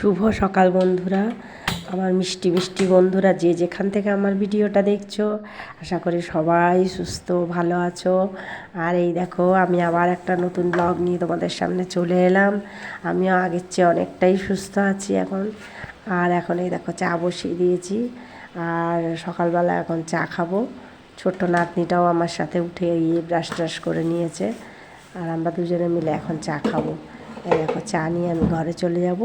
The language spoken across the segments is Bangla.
শুভ সকাল বন্ধুরা, আমার মিষ্টি মিষ্টি বন্ধুরা, যে যেখান থেকে আমার ভিডিওটা দেখছো, আশা করি সবাই সুস্থ ভালো আছো। আর এই দেখো, আমি আবার একটা নতুন ব্লগ নিয়ে তোমাদের সামনে চলে এলাম। আমিও আগের চেয়ে অনেকটাই সুস্থ আছি এখন। আর এখন এই দেখো, চা বসিয়ে দিয়েছি, আর সকালবেলা এখন চা খাবো। ছোট্ট নাতনিটাও আমার সাথে উঠে গিয়ে ব্রাশ ট্রাশ করে নিয়েছে, আর আমরা দুজনে মিলে এখন চা খাবো। এই দেখো, চা নিয়ে আমি ঘরে চলে যাব,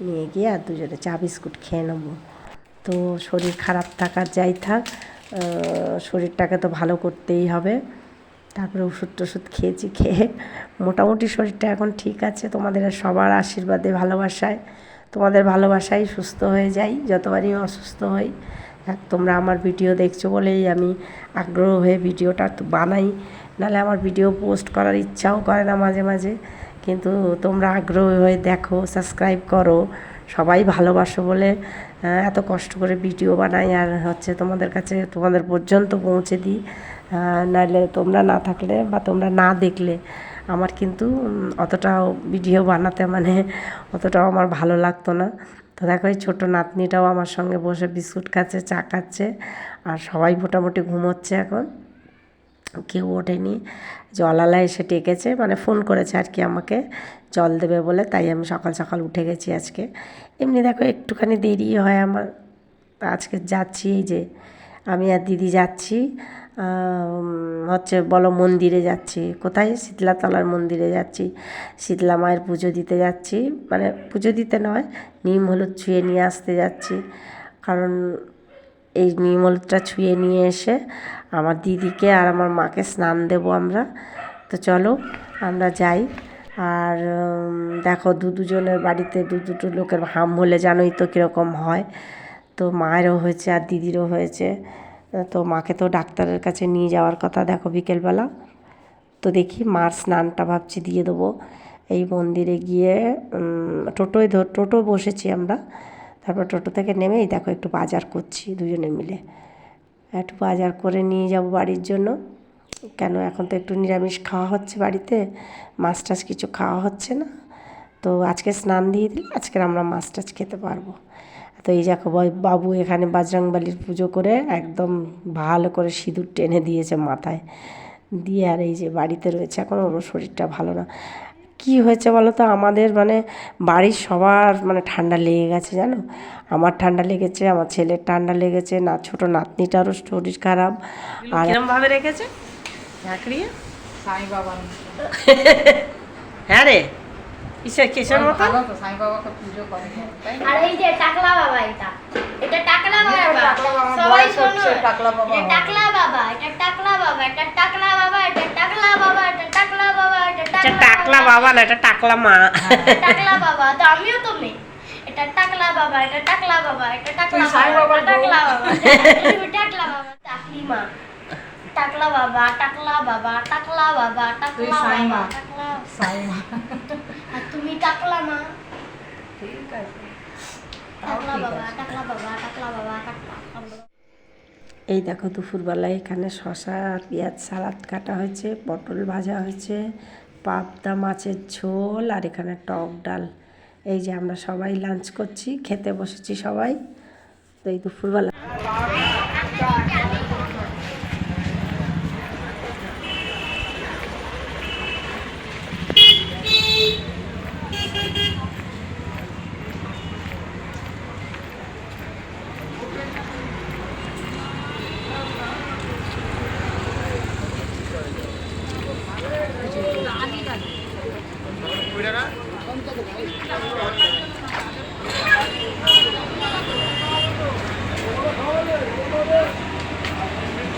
নিয়ে গিয়ে আর দুজনে চা বিস্কুট খেয়ে নেবো। তো শরীর খারাপ থাকার যাই থাক, শরীরটাকে তো ভালো করতেই হবে। তারপরে ওষুধ টষুধ খেয়েছি, খেয়ে মোটামুটি শরীরটা এখন ঠিক আছে। তোমাদের সবার আশীর্বাদে ভালোবাসায়, তোমাদের ভালোবাসায় সুস্থ হয়ে যাই, যতবারই অসুস্থ হই। তোমরা আমার ভিডিও দেখছো বলেই আমি আগ্রহ হয়ে ভিডিওটা বানাই, নাহলে আমার ভিডিও পোস্ট করার ইচ্ছাও করে না মাঝে মাঝে। কিন্তু তোমরা আগ্রহ হয়ে দেখো, সাবস্ক্রাইব করো, সবাই ভালোবাসো বলে এত কষ্ট করে ভিডিও বানাই, আর হচ্ছে তোমাদের কাছে, তোমাদের পর্যন্ত পৌঁছে দিই। নাহলে তোমরা না থাকলে বা তোমরা না দেখলে আমার কিন্তু অতটাও ভিডিও বানাতে অতটাও আমার ভালো লাগতো না। তো দেখো, এই ছোটো নাতনিটাও আমার সঙ্গে বসে বিস্কুট খাচ্ছে, চা খাচ্ছে, আর সবাই মোটামুটি ঘুমোচ্ছে এখন, কেউ ওঠেনি। জলওয়ালা এসে ডেকেছে, ফোন করেছে আর কি আমাকে জল দেবে বলে, তাই আমি সকাল সকাল উঠে গেছি আজকে। এমনি দেখো, একটুখানি দেরি হয় আমার। আজকে যাচ্ছি, এই যে আমি আর দিদি যাচ্ছি, বলো মন্দিরে যাচ্ছি। কোথায়? শীতলাতলার মন্দিরে যাচ্ছি, শীতলা মায়ের পুজো দিতে যাচ্ছি। পুজো দিতে নয়, নিম হলুদ ছুঁয়ে নিয়ে আসতে যাচ্ছি। কারণ এই নিম হলুদটা ছুঁয়ে নিয়ে এসে আমার দিদিকে আর আমার মাকে স্নান দেবো আমরা। তো চলো আমরা যাই। আর দেখো, দুজনের বাড়িতে দুটো লোকের হাম হলে জানোই তো কীরকম হয়। তো মায়েরও হয়েছে আর দিদিরও হয়েছে। তো মাকে তো ডাক্তারের কাছে নিয়ে যাওয়ার কথা, দেখো বিকেলবেলা। তো দেখি মার স্নানটা ভাবছি দিয়ে দেবো। এই মন্দিরে গিয়ে টোটো বসেছি আমরা। তারপর টোটো থেকে নেমেই দেখো একটু বাজার করছি দুজনে মিলে, একটু বাজার করে নিয়ে যাব বাড়ির জন্য। কেন, এখন তো একটু নিরামিষ খাওয়া হচ্ছে বাড়িতে, মাছ টাছ কিছু খাওয়া হচ্ছে না। তো আজকে স্নান দিয়ে দিলে আজকের আমরা মাছ টাছ খেতে পারবো। তো এই দেখো, বাবু এখানে বজরংবলীর পুজো করে একদম ভালো করে সিঁদুর টেনে দিয়েছে মাথায় দিয়ে, আর এই যে বাড়িতে রয়েছে। এখন ওর শরীরটা ভালো না। কি হয়েছে বলো তো, আমাদের বাড়ির সবার ঠান্ডা লেগে গেছে জানো। আমার ঠান্ডা লেগেছে, আমার ছেলের ঠান্ডা লেগেছে, না ছোটো নাতনিটারও শরীর খারাপ। আর এরমভাবে রেখেছে ঝাঁকড়িয়ে সাই বাবা। হ্যাঁ রে, কিসের মতো সাই বাবাকে পুজো করে। আর এই যে টাকলা বাবা, এটা টাকলা বাবা, সবাই শোনো, টাকলা বাবা, এটা টাকলা বাবা, এটা টাকলা বাবা, এটা টাকলা বাবা, এটা টাকলা বাবা, এটা টাকলা বাবা, এটা টাকলা বাবা না, এটা টাকলা মা। টাকলা বাবা তো আমিও তো মেয়ে। এটা টাকলা বাবা, এটা টাকলা বাবা, এটা টাকলা বাবা, টাকলা বাবা, টাকলা বাবা, টাকলি মা, টাকলা বাবা, টাকলা বাবা, টাকলা বাবা, টাকলা বাবা, টাকলা সাইমা, আর তুমি টাকলা মা। ঠিক আছে, টাকলা বাবা, টাকলা বাবা, টাকলা বাবা, টাকলা। এই দেখো, দুপুরবেলায় এখানে শসা আর পেঁয়াজ সালাদ কাটা হয়েছে, পটল ভাজা হয়েছে, পাবদা মাছের ঝোল, আর এখানে টক ডাল। এই যে আমরা সবাই লাঞ্চ করছি, খেতে বসেছি সবাই। তো এই দুপুরবেলা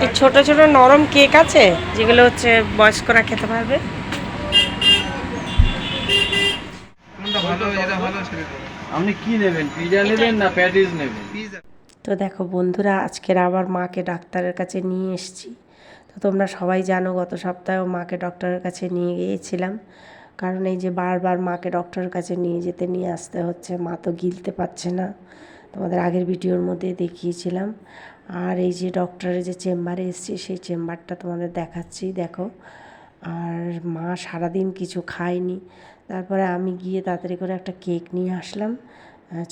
এই ছোট ছোট নরম কেক আছে, যেগুলো বয়স্করা খেতে পারবে। আপনি কি নেবেন, পিজা নেবেন না প্যাটিস নেবেন? তো দেখো বন্ধুরা, আজকের আবার মাকে ডাক্তারের কাছে নিয়ে এসেছি। তো তোমরা সবাই জানো, গত সপ্তাহেও মাকে ডক্টরের কাছে নিয়ে গিয়েছিলাম। কারণ এই যে বারবার মাকে ডক্টরের কাছে নিয়ে আসতে হচ্ছে, মা তো গিলতে পারছে না, তোমাদের আগের ভিডিওর মধ্যে দেখিয়েছিলাম। আর এই যে ডক্টরের যে চেম্বারে এসেছি, সেই চেম্বারটা তোমাদের দেখাচ্ছি, দেখো। আর মা সারাদিন কিছু খায়নি। তারপরে আমি গিয়ে তাড়াতাড়ি করে একটা কেক নিয়ে আসলাম,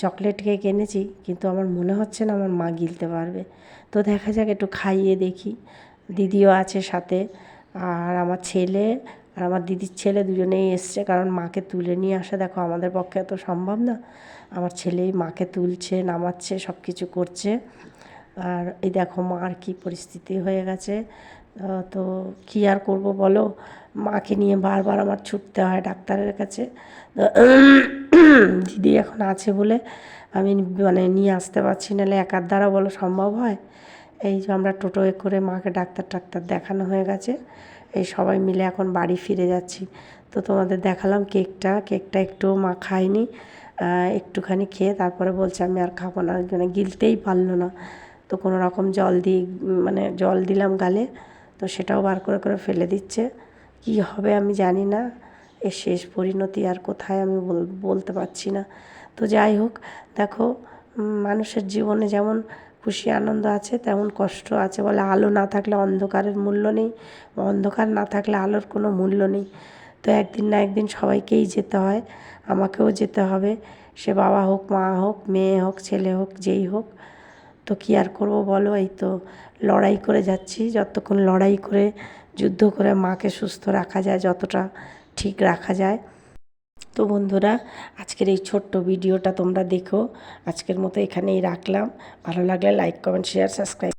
চকলেট কেক এনেছি, কিন্তু আমার মনে হচ্ছে না আমার মা গিলতে পারবে। তো দেখা যাক, একটু খাইয়ে দেখি। দিদিও আছে সাথে, আর আমার ছেলে আর আমার দিদির ছেলে দুজনেই এসছে, কারণ মাকে তুলে নিয়ে আসা দেখো আমাদের পক্ষে এত সম্ভব না। আমার ছেলেই মাকে তুলছে, নামাচ্ছে, সব কিছু করছে। আর এই দেখো মার কী পরিস্থিতি হয়ে গেছে। তো কী আর করব বলো, মাকে নিয়ে বারবার আমার ছুটতে হয় ডাক্তারের কাছে। তো দিদি এখন আছে বলে আমি মানে নিয়ে আসতে পারছি, নাহলে একার দ্বারা বলো সম্ভব হয়? এই যে আমরা টোটোয় করে মাকে ডাক্তার দেখানো হয়ে গেছে, এই সবাই মিলে এখন বাড়ি ফিরে যাচ্ছি। তো তোমাদের দেখালাম কেকটা একটুও মা খায়নি, একটুখানি খেয়ে তারপরে বলছে আমি আর খাবো না, মানে গিলতেই পারলো না। তো কোনো রকম মানে জল দিলাম গালে, তো সেটাও বার করে করে ফেলে দিচ্ছে। কি হবে আমি জানি না, এর শেষ পরিণতি আর কোথায় আমি বলতে পারছি না। তো যাই হোক, দেখো মানুষের জীবনে যেমন খুশি আনন্দ আছে তেমন কষ্ট আছে। বলে আলো না থাকলে অন্ধকারের মূল্য নেই, অন্ধকার না থাকলে আলোর কোনো মূল্য নেই। তো একদিন না একদিন সবাইকেই যেতে হয়, আমাকেও যেতে হবে। সে বাবা হোক, মা হোক, মেয়ে হোক, ছেলে হোক, যেই হোক। তো কী আর করবো বলো, এই তো লড়াই করে যাচ্ছি। যতক্ষণ লড়াই করে যুদ্ধ করে মাকে সুস্থ রাখা যায়, যতটা ঠিক রাখা যায়। তো বন্ধুরা, আজকের এই ছোট্ট ভিডিওটা তোমরা দেখো। আজকের মতো এখানেই রাখলাম। ভালো লাগলে লাইক, কমেন্ট, শেয়ার, সাবস্ক্রাইব।